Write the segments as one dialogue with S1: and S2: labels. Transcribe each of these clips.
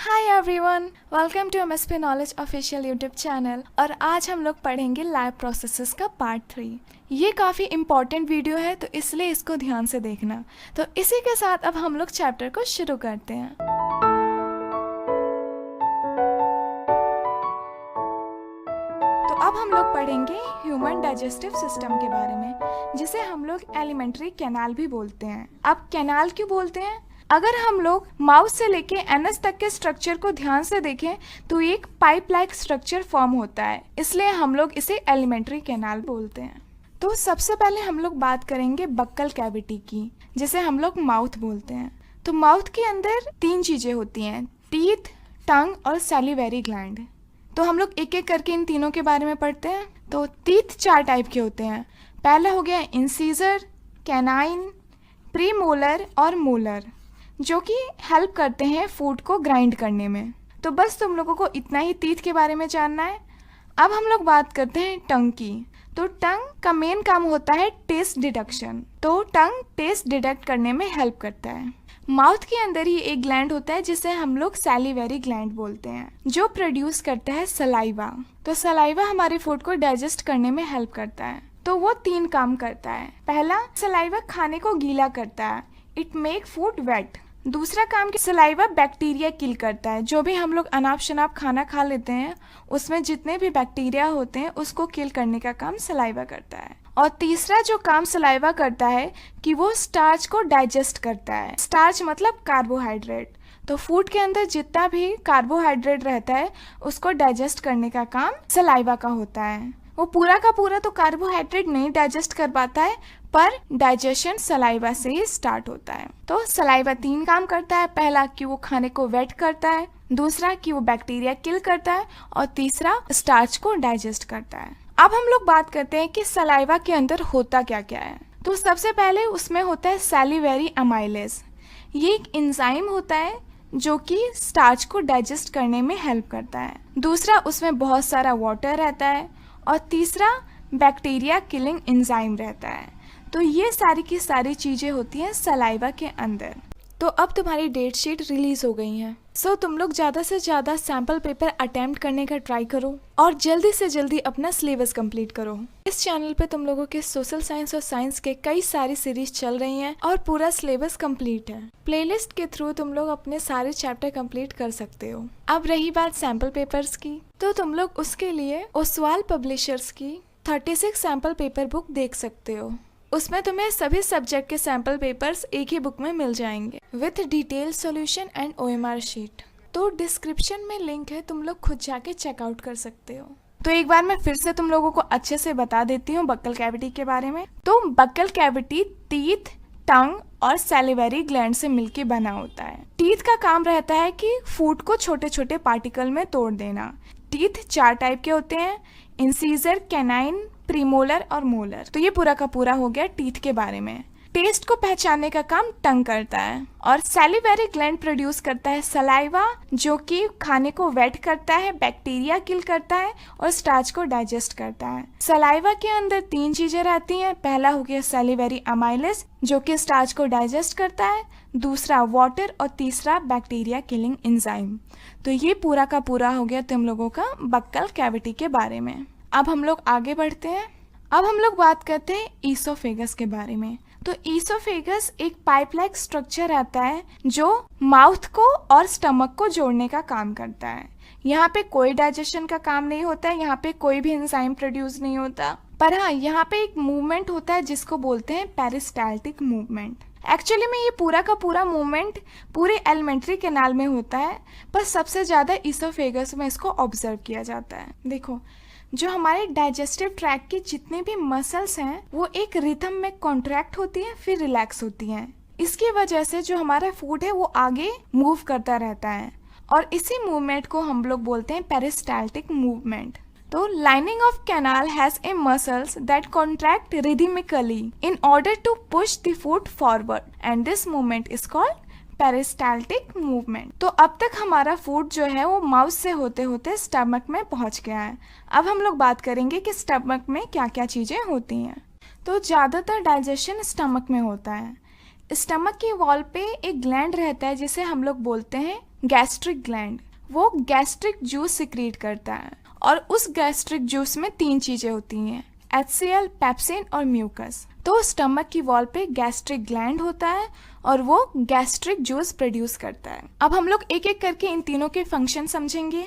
S1: Hi everyone, welcome to MSP knowledge official YouTube channel. और आज हम लोग पढ़ेंगे लाइव प्रोसेसेस का पार्ट 3। ये काफ़ी इम्पॉर्टेंट वीडियो है, तो इसलिए इसको ध्यान से देखना। तो इसी के साथ अब हम लोग चैप्टर को शुरू करते हैं। तो अब हम लोग पढ़ेंगे ह्यूमन डाइजेस्टिव सिस्टम के बारे में, जिसे हम लोग एलिमेंट्री कैनाल भी बोलते हैं। अब कैनाल क्यों बोलते हैं? अगर हम लोग माउथ से लेके एनस तक के स्ट्रक्चर को ध्यान से देखें तो एक पाइप लाइक स्ट्रक्चर फॉर्म होता है, इसलिए हम लोग इसे एलिमेंट्री कैनाल बोलते हैं। तो सबसे पहले हम लोग बात करेंगे बक्कल कैविटी की, जिसे हम लोग माउथ बोलते हैं। तो माउथ के अंदर 3 चीज़ें होती हैं, टीथ, टंग और सैलिवरी ग्लैंड। तो हम लोग एक एक करके इन तीनों के बारे में पढ़ते हैं। तो टीथ 4 टाइप के होते हैं। पहला हो गया इंसीजर, कैनाइन, प्रीमोलर और मोलर, जो कि हेल्प करते हैं फूड को ग्राइंड करने में। तो बस तुम लोगों को इतना ही टीथ के बारे में जानना है। अब हम लोग बात करते हैं टंग की। तो टंग का मेन काम होता है टेस्ट डिडक्शन। तो टंग टेस्ट डिडक्ट करने में हेल्प करता है। माउथ के अंदर ही एक ग्लैंड होता है जिसे हम लोग सैलिवरी ग्लैंड बोलते हैं, जो प्रोड्यूस करता है सलाइवा। तो सलाइवा हमारे फूड को डाइजेस्ट करने में हेल्प करता है। तो वो 3 काम करता है। पहला, सलाइवा खाने को गीला करता है, इट मेक फूड वेट। दूसरा काम, सलाइवा बैक्टीरिया किल करता है। जो भी हम लोग अनाप शनाप खाना खा लेते हैं उसमें जितने भी बैक्टीरिया होते हैं उसको किल करने का काम सलाइवा करता है। और तीसरा जो काम सलाइवा करता है कि वो स्टार्च को डाइजेस्ट करता है। स्टार्च मतलब कार्बोहाइड्रेट। तो फूड के अंदर जितना भी कार्बोहाइड्रेट रहता है उसको डाइजेस्ट करने का काम सलाइवा का होता है। वो पूरा का पूरा तो कार्बोहाइड्रेट नहीं डाइजेस्ट कर पाता है, पर डाइजेशन सलाइवा से ही स्टार्ट होता है। तो सलाइवा 3 काम करता है। पहला कि वो खाने को वेट करता है, दूसरा कि वो बैक्टीरिया किल करता है, और तीसरा स्टार्च को डाइजेस्ट करता है। अब हम लोग बात करते हैं कि सलाइवा के अंदर होता क्या क्या है। तो सबसे पहले उसमें होता है सैलिवरी अमाइलेज। ये एक एंजाइम होता है जो कि स्टार्च को डाइजेस्ट करने में हेल्प करता है। दूसरा, उसमें बहुत सारा वाटर रहता है, और तीसरा बैक्टीरिया किलिंग एंजाइम रहता है। तो ये सारी की सारी चीज़ें होती हैं सलाइवा के अंदर। तो अब तुम्हारी डेट शीट रिलीज हो गई है। सो तुम लोग ज़्यादा से ज़्यादा सैम्पल पेपर अटेम्प्ट करने का ट्राई करो और जल्दी से जल्दी अपना सिलेबस कंप्लीट करो। इस चैनल पे तुम लोगों के सोशल साइंस और साइंस के कई सारी सीरीज चल रही हैं और पूरा सिलेबस कंप्लीट है। प्लेलिस्ट के थ्रू तुम लोग अपने सारे चैप्टर कंप्लीट कर सकते हो। अब रही बात सैम्पल पेपर्स की, तो तुम लोग उसके लिए ओसवाल पब्लिशर्स की 36 सैम्पल पेपर बुक देख सकते हो। उसमें तुम्हें सभी सब्जेक्ट के सैम्पल पेपर्स एक ही बुक में मिल जाएंगे with detail solution and OMR sheet. तो डिस्क्रिप्शन में लिंक है, तुम लोग खुद जाके चेकआउट कर सकते हो। तो एक बार मैं फिर से तुम लोगों को अच्छे से बता देती हूँ बक्कल कैविटी के बारे में। तो बक्कल कैविटी टीथ, टंग और सैलिवरी ग्लैंड से मिलके बना होता है। टीथ का काम रहता है कि फूड को छोटे छोटे पार्टिकल में तोड़ देना। टीथ 4 टाइप के होते हैं, इंसीजर, कैनाइन, प्रीमोलर और मोलर। तो ये पूरा का पूरा हो गया टीथ के बारे में। टेस्ट को पहचानने का काम टंग करता है, और सैलिवरी ग्लैंड प्रोड्यूस करता है सलाइवा, जो कि खाने को वेट करता है, बैक्टीरिया किल करता है और स्टार्च को डाइजेस्ट करता है। सलाइवा के अंदर 3 चीजें रहती हैं। पहला हो गया सैलिवरी अमाइलेज, जो कि स्टार्च को डाइजेस्ट करता है, दूसरा वाटर, और तीसरा बैक्टीरिया किलिंग एंजाइम। तो ये पूरा का पूरा हो गया तुम लोगों का बक्कल कैविटी के बारे में। अब हम लोग आगे बढ़ते हैं। अब हम लोग बात करते हैं ईसोफेगस के बारे में। तो ईसोफेगस एक पाइप लाइक स्ट्रक्चर रहता है जो माउथ को और स्टमक को जोड़ने का काम करता है। यहाँ पे कोई डाइजेशन का काम नहीं होता है, यहाँ पे कोई भी एंजाइम प्रोड्यूस नहीं होता, पर हाँ यहाँ पे एक मूवमेंट होता है जिसको बोलते हैं पेरिस्टाल्टिक मूवमेंट। एक्चुअली में ये पूरा का पूरा मूवमेंट पूरे एलिमेंट्री कैनाल में होता है, पर सबसे ज़्यादा ईसोफेगस में इसको ऑब्जर्व किया जाता है। देखो, जो हमारे डाइजेस्टिव ट्रैक की जितनी भी मसल्स हैं वो एक रिथम में कॉन्ट्रैक्ट होती हैं, फिर रिलैक्स होती हैं। इसकी वजह से जो हमारा फूड है वो आगे मूव करता रहता है, और इसी मूवमेंट को हम लोग बोलते हैं पेरिस्टाल्टिक मूवमेंट। तो lining of canal has a muscles that contract rhythmically in order to push the food forward, and this movement is called peristaltic movement. तो अब तक हमारा फूड जो है वो माउथ से होते होते स्टमक में पहुंच गया है। अब हम लोग बात करेंगे कि स्टमक में क्या क्या चीज़ें होती हैं। तो ज़्यादातर डाइजेशन स्टमक में होता है। स्टमक की वॉल पे एक ग्लैंड रहता है जिसे हम लोग बोलते हैं गैस्ट्रिक ग्लैंड वो गैस्ट्रिक जूस सिक्रीट करता है और उस गैस्ट्रिक जूस में 3 चीजें होती हैं, HCl, पेप्सिन और म्यूकस। तो स्टमक की वॉल पे गैस्ट्रिक ग्लैंड होता है और वो गैस्ट्रिक जूस प्रोड्यूस करता है। अब हम लोग एक एक करके इन तीनों के फंक्शन समझेंगे।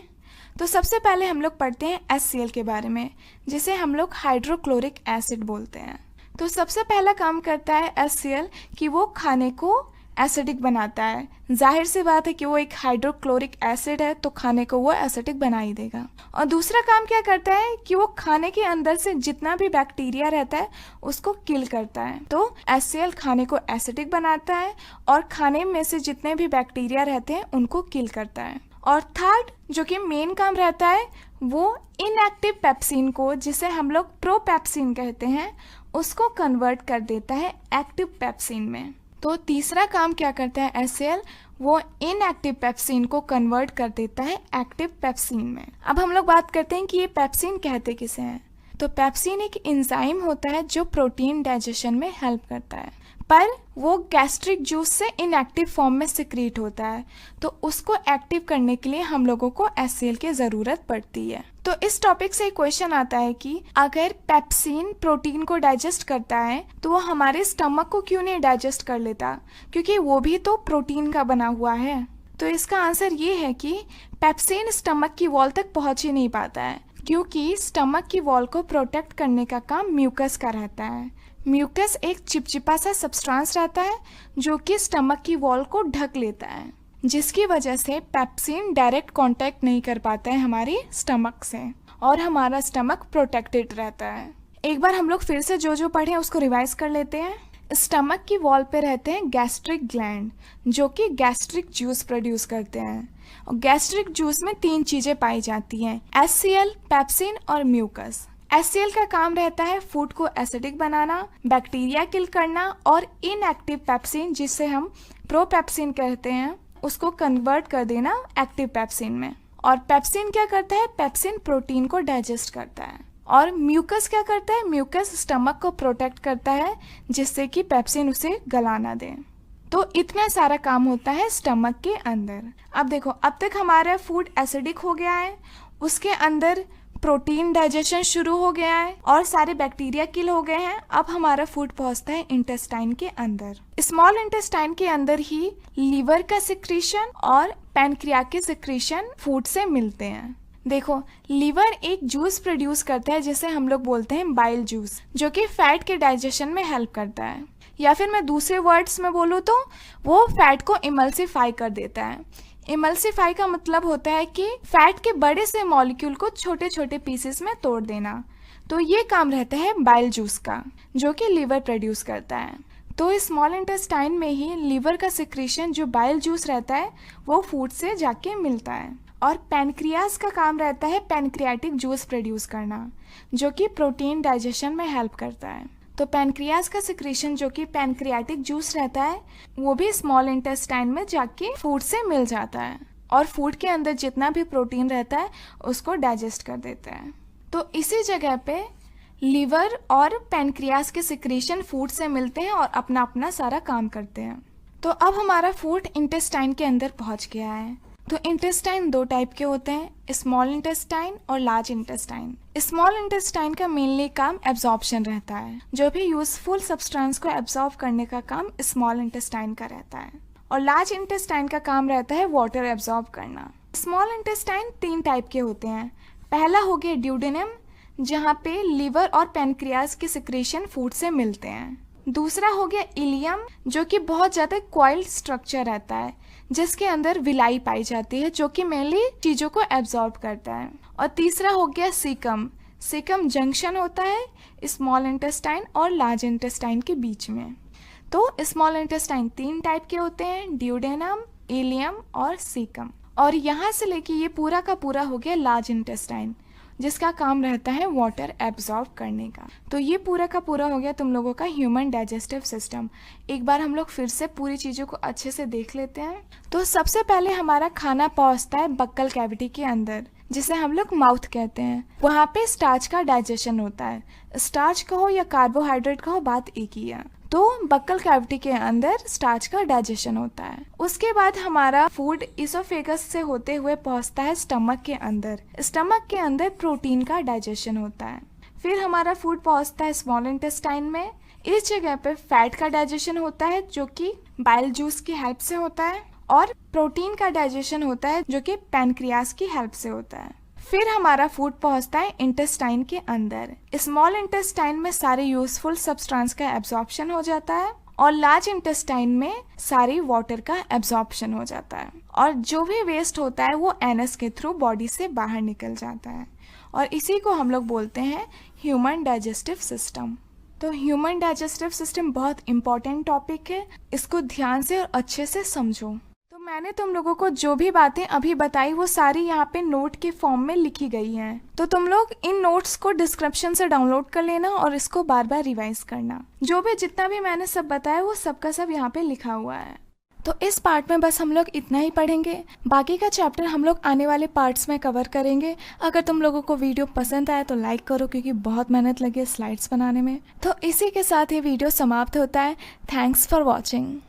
S1: तो सबसे पहले हम लोग पढ़ते हैं HCl के बारे में, जिसे हम लोग हाइड्रोक्लोरिक एसिड बोलते हैं। तो सबसे पहला काम करता है HCl कि वो खाने को एसिडिक बनाता है। जाहिर सी बात है कि वो एक हाइड्रोक्लोरिक एसिड है तो खाने को वो एसिडिक बना ही देगा। और दूसरा काम क्या करता है कि वो खाने के अंदर से जितना भी बैक्टीरिया रहता है उसको किल करता है। तो HCl खाने को एसिडिक बनाता है और खाने में से जितने भी बैक्टीरिया रहते हैं उनको किल करता है। और थर्ड जो कि मेन काम रहता है वो इनएक्टिव पेप्सिन को, जिसे हम लोग प्रोपेप्सिन कहते हैं, उसको कन्वर्ट कर देता है एक्टिव पेप्सिन में। तो तीसरा काम क्या करता है HCl, वो इनएक्टिव पेप्सिन को कन्वर्ट कर देता है एक्टिव पेप्सिन में। अब हम लोग बात करते हैं कि ये पेप्सिन कहते किसे हैं। तो पेप्सिन एक एंजाइम होता है जो प्रोटीन डाइजेशन में हेल्प करता है, पर वो गैस्ट्रिक जूस से इनएक्टिव फॉर्म में सिक्रीट होता है। तो उसको एक्टिव करने के लिए हम लोगों को HCl की ज़रूरत पड़ती है। तो इस टॉपिक से एक क्वेश्चन आता है कि अगर पेप्सिन प्रोटीन को डाइजेस्ट करता है तो वो हमारे स्टमक को क्यों नहीं डाइजेस्ट कर लेता, क्योंकि वो भी तो प्रोटीन का बना हुआ है। तो इसका आंसर ये है कि पेप्सिन स्टमक की वॉल तक पहुंच ही नहीं पाता है, क्योंकि स्टमक की वॉल को प्रोटेक्ट करने का काम म्यूकस का रहता है। म्यूकस एक चिपचिपा सा सब्सटेंस रहता है जो कि स्टमक की वॉल को ढक लेता है, जिसकी वजह से पेप्सिन डायरेक्ट कांटेक्ट नहीं कर पाता है हमारी स्टमक से और हमारा स्टमक प्रोटेक्टेड रहता है। एक बार हम लोग फिर से जो पढ़े उसको रिवाइज कर लेते हैं। स्टमक की वॉल पे रहते हैं गैस्ट्रिक ग्लैंड जो कि गैस्ट्रिक जूस प्रोड्यूस करते हैं। और गैस्ट्रिक जूस में 3 चीजें पाई जाती हैं, HCl, पेप्सिन और म्यूकस। HCl का काम रहता है फूड को एसिडिक बनाना, बैक्टीरिया किल करना और इनएक्टिव पेप्सिन, जिसे हम प्रोपेप्सिन कहते हैं, उसको कन्वर्ट कर देना एक्टिव पेप्सिन में। और पेप्सिन क्या करता है, पेप्सिन प्रोटीन को डाइजेस्ट करता है। और म्यूकस क्या करता है, म्यूकस स्टमक को प्रोटेक्ट करता है जिससे कि पेप्सिन उसे गला ना दे। तो इतना सारा काम होता है स्टमक के अंदर। अब देखो, अब तक हमारा फूड एसिडिक हो गया है, उसके अंदर प्रोटीन डाइजेशन शुरू हो गया है और सारे बैक्टीरिया किल हो गए हैं। अब हमारा फूड पहुंचता है इंटेस्टाइन के अंदर। स्मॉल इंटेस्टाइन के अंदर ही लीवर का सिक्रीशन और पैनक्रियास के सिक्रीशन फूड से मिलते हैं। देखो, लीवर एक जूस प्रोड्यूस करता है जिसे हम लोग बोलते हैं बाइल जूस, जो कि फैट के डाइजेशन में हेल्प करता है, या फिर मैं दूसरे वर्ड्स में बोलूँ तो वो फैट को इमल्सिफाई कर देता है। इमल्सिफाई का मतलब होता है कि फैट के बड़े से मॉलिक्यूल को छोटे छोटे पीसेस में तोड़ देना। तो ये काम रहता है बाइल जूस का, जो कि लीवर प्रोड्यूस करता है। तो स्मॉल इंटेस्टाइन में ही लीवर का सिक्रीशन जो बाइल जूस रहता है वो फूड से जाके मिलता है। और पैनक्रियास का काम रहता है पैनक्रियाटिक जूस प्रोड्यूस करना, जो कि प्रोटीन डाइजेशन में हेल्प करता है। तो पैनक्रियास का सिक्रीशन जो कि पैनक्रियाटिक जूस रहता है वो भी स्मॉल इंटेस्टाइन में जाके फूड से मिल जाता है और फूड के अंदर जितना भी प्रोटीन रहता है उसको डाइजेस्ट कर देता है। तो इसी जगह पे लीवर और पैनक्रियास के सिक्रीशन फूड से मिलते हैं और अपना अपना सारा काम करते हैं। तो अब हमारा फूड इंटेस्टाइन के अंदर पहुंच गया है। तो इंटेस्टाइन 2 टाइप के होते हैं, स्मॉल इंटेस्टाइन और लार्ज इंटेस्टाइन। स्मॉल इंटेस्टाइन का मेनली काम एब्जॉर्प्शन रहता है, जो भी यूजफुल सब्सटेंस को एब्जॉर्ब करने का काम स्मॉल इंटेस्टाइन का रहता है। और लार्ज इंटेस्टाइन का काम रहता है वाटर एब्जॉर्ब करना। स्मॉल इंटेस्टाइन 3 टाइप के होते हैं। पहला हो गया ड्यूडेनम, जहाँ पे लीवर और पैनक्रियास के सिक्रीशन फूड से मिलते हैं। दूसरा हो गया इलियम, जो कि बहुत ज़्यादा कॉइल्ड स्ट्रक्चर रहता है जिसके अंदर विलाई पाई जाती है, जो कि मेनली चीज़ों को एब्जॉर्ब करता है। और तीसरा हो गया सीकम। सीकम जंक्शन होता है स्मॉल इंटेस्टाइन और लार्ज इंटेस्टाइन के बीच में। तो स्मॉल इंटेस्टाइन 3 टाइप के होते हैं, ड्यूडेनम, इलियम और सीकम। और यहाँ से लेके ये पूरा का पूरा हो गया लार्ज इंटेस्टाइन, जिसका काम रहता है वाटर एब्जॉर्ब करने का। तो ये पूरा का पूरा हो गया तुम लोगों का ह्यूमन डाइजेस्टिव सिस्टम। एक बार हम लोग फिर से पूरी चीज़ों को अच्छे से देख लेते हैं। तो सबसे पहले हमारा खाना पहुंचता है बक्कल कैविटी के अंदर, जिसे हम लोग माउथ कहते हैं। वहाँ पे स्टार्च का डाइजेशन होता है। स्टार्च कहो या कार्बोहाइड्रेट कहो, बात एक ही है। तो बक्कल कैविटी के अंदर स्टार्च का डाइजेशन होता है। उसके बाद हमारा फूड इसोफेगस से होते हुए पहुंचता है स्टमक के अंदर। स्टमक के अंदर प्रोटीन का डाइजेशन होता है। फिर हमारा फूड पहुंचता है स्मॉल इंटेस्टाइन में। इस जगह पे फैट का डाइजेशन होता है जो कि बाइल जूस की हेल्प से होता है, और प्रोटीन का डाइजेशन होता है जो कि पैनक्रियास की हेल्प से होता है। फिर हमारा फूड पहुंचता है इंटेस्टाइन के अंदर। स्मॉल इंटेस्टाइन में सारे यूजफुल सब्सटेंस का एब्जॉर्प्शन हो जाता है, और लार्ज इंटेस्टाइन में सारी वाटर का एब्जॉर्प्शन हो जाता है, और जो भी वेस्ट होता है वो एनस के थ्रू बॉडी से बाहर निकल जाता है, और इसी को हम लोग बोलते हैं ह्यूमन डाइजेस्टिव सिस्टम। तो ह्यूमन डाइजेस्टिव सिस्टम बहुत इंपॉर्टेंट टॉपिक है, इसको ध्यान से और अच्छे से समझो। तो मैंने तुम लोगों को जो भी बातें अभी बताई वो सारी यहाँ पे नोट के फॉर्म में लिखी गई हैं। तो तुम लोग इन नोट्स को डिस्क्रिप्शन से डाउनलोड कर लेना और इसको बार बार रिवाइज करना। जो भी जितना भी मैंने सब बताया वो सबका सब यहाँ पे लिखा हुआ है। तो इस पार्ट में बस हम लोग इतना ही पढ़ेंगे, बाकी का चैप्टर हम लोग आने वाले पार्ट्स में कवर करेंगे। अगर तुम लोगों को वीडियो पसंद आए तो लाइक करो, क्योंकि बहुत मेहनत लगी है स्लाइड्स बनाने में। तो इसी के साथ ये वीडियो समाप्त होता है। Thanks for watching.